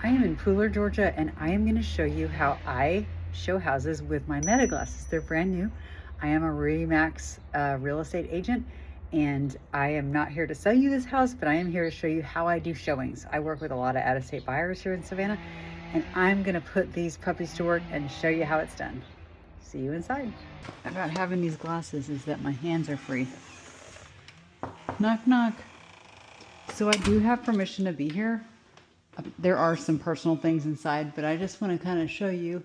I am in Pooler, Georgia, and I am going to show you how I show houses with my meta glasses. They're brand new. I am a Remax real estate agent, and I am not here to sell you this house, but I am here to show you how I do showings. I work with a lot of out-of-state buyers here in Savannah, and I'm going to put these puppies to work and show you how it's done. See you inside. About having these glasses is that my hands are free. Knock, knock. So I do have permission to be here. There are some personal things inside, but I just want to kind of show you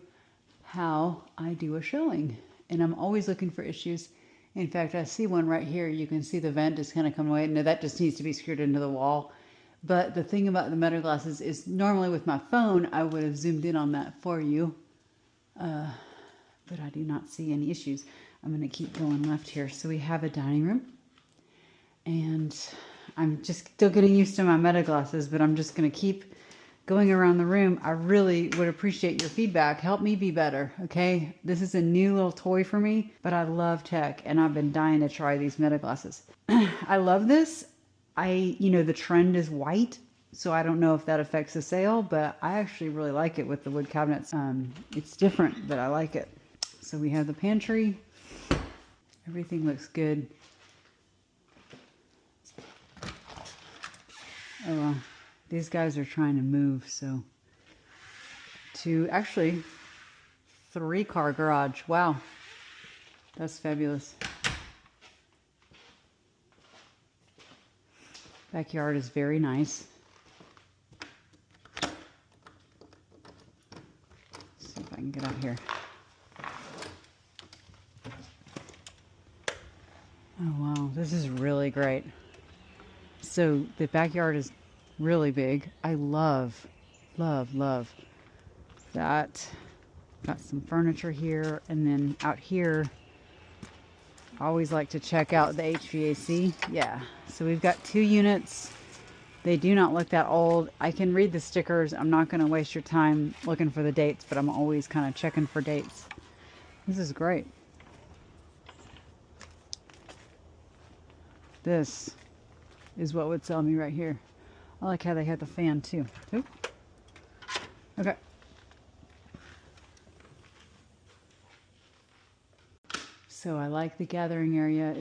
how I do a showing. And I'm always looking for issues. In fact, I see one right here. You can see the vent just kind of coming away. Now that just needs to be screwed into the wall. But the thing about the meta glasses is normally with my phone, I would have zoomed in on that for you. But I do not see any issues. I'm going to keep going left here. So we have a dining room. And I'm just still getting used to my meta glasses, but I'm just going to keep going around the room. I really would appreciate your feedback. Help me be better, okay? This is a new little toy for me, but I love tech, and I've been dying to try these meta glasses. I love this. The trend is white, so I don't know if that affects the sale, but I actually really like it with the wood cabinets. It's different, but I like it. So we have the pantry. Everything looks good. Oh, well, these guys are trying to move, so actually 3-car garage. Wow, that's fabulous. Backyard is very nice. Let's see if I can get out here. Oh wow, this is really great. So the backyard is really big. I love, love, love that. Got some furniture here, and then out here, I always like to check out the HVAC. Yeah, so we've got 2 units. They do not look that old. I can read the stickers. I'm not going to waste your time looking for the dates, but I'm always kind of checking for dates. This is great. This is what would sell me right here. I like how they had the fan too. Oop. Okay. So I like the gathering area.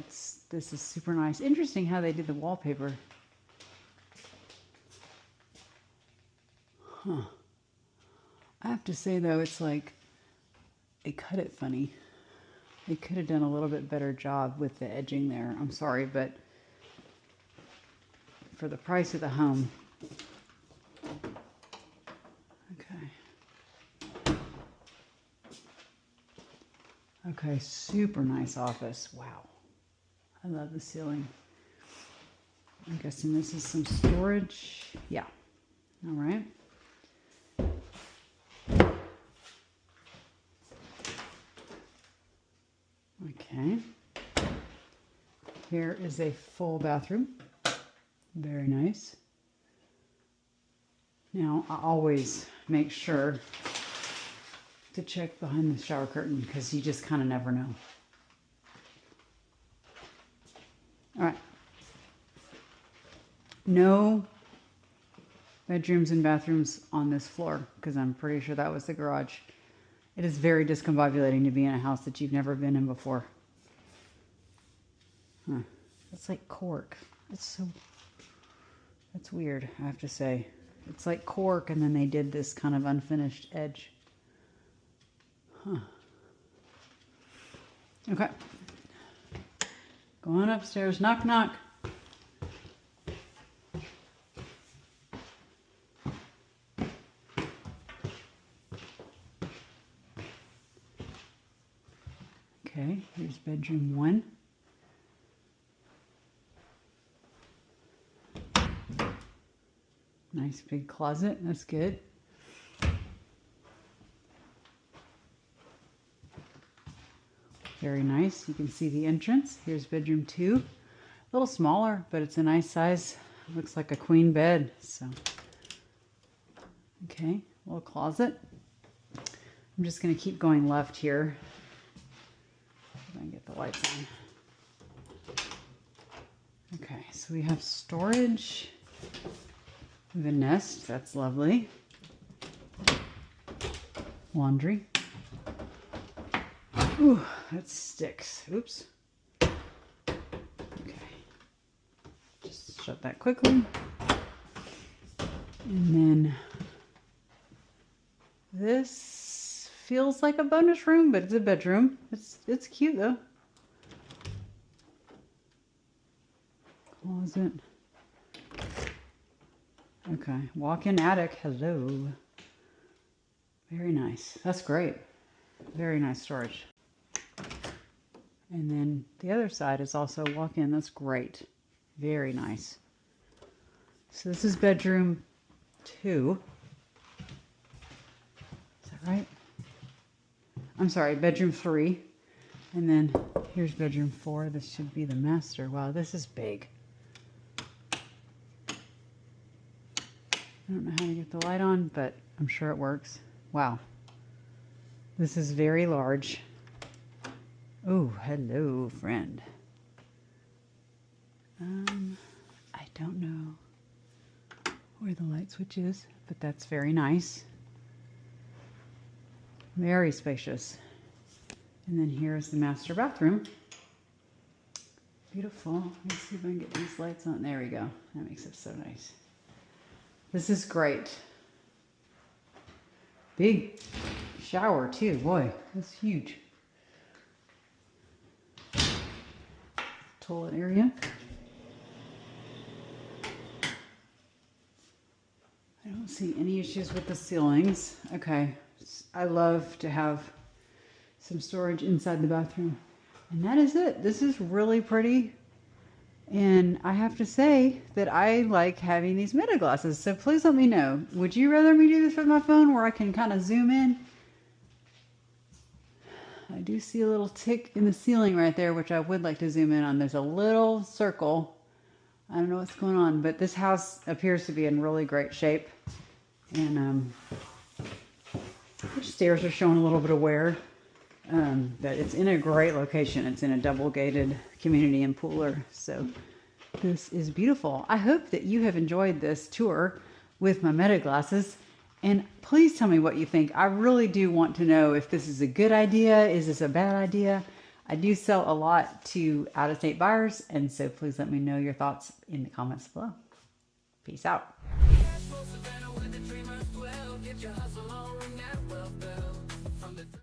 This is super nice. Interesting how they did the wallpaper. Huh. I have to say though, it's like they cut it funny. They could have done a little bit better job with the edging there. I'm sorry, but for the price of the home. Okay. Okay, super nice office. Wow. I love the ceiling. I'm guessing this is some storage. Yeah. All right. Okay. Here is a full bathroom. Very nice. Now, I always make sure to check behind the shower curtain because you just kind of never know. All right. No bedrooms and bathrooms on this floor because I'm pretty sure that was the garage. It is very discombobulating to be in a house that you've never been in before. Huh. It's like cork. That's weird, I have to say. It's like cork, and then they did this kind of unfinished edge. Huh. Okay. Going upstairs. Knock, knock. Okay, here's bedroom 1. Nice big closet. That's good. Very nice. You can see the entrance. Here's bedroom 2. A little smaller, but it's a nice size. Looks like a queen bed. So, okay, little closet. I'm just going to keep going left here. If I can get the lights on. Okay, so we have storage. The nest, that's lovely. laundry. Ooh, that sticks. Oops. Okay. Just shut that quickly. And then this feels like a bonus room, but it's a bedroom. It's cute though. Closet. Okay, walk-in attic. Hello. Very nice. That's great. Very nice storage. And then the other side is also walk-in. That's great. Very nice. So this is bedroom 2. Is that right? I'm sorry, bedroom 3. And then here's bedroom 4. This should be the master. Wow, this is big. I don't know how to get the light on, but I'm sure it works. Wow. This is very large. Oh, hello, friend. I don't know where the light switch is, but that's very nice. Very spacious. And then here's the master bathroom. Beautiful. Let me see if I can get these lights on. There we go. That makes it so nice. This is great. Big shower too. Boy, that's huge. Toilet area. I don't see any issues with the ceilings. Okay. I love to have some storage inside the bathroom. And that is it. This is really pretty. And I have to say that I like having these meta glasses. So please let me know. Would you rather me do this with my phone where I can kind of zoom in? I do see a little tick in the ceiling right there, which I would like to zoom in on. There's a little circle. I don't know what's going on, but this house appears to be in really great shape. And the stairs are showing a little bit of wear. But it's in a great location. It's in a double gated community in Pooler. So this is beautiful. I hope that you have enjoyed this tour with my meta glasses. And please tell me what you think. I really do want to know if this is a good idea. Is this a bad idea? I do sell a lot to out-of-state buyers. And so please let me know your thoughts in the comments below. Peace out.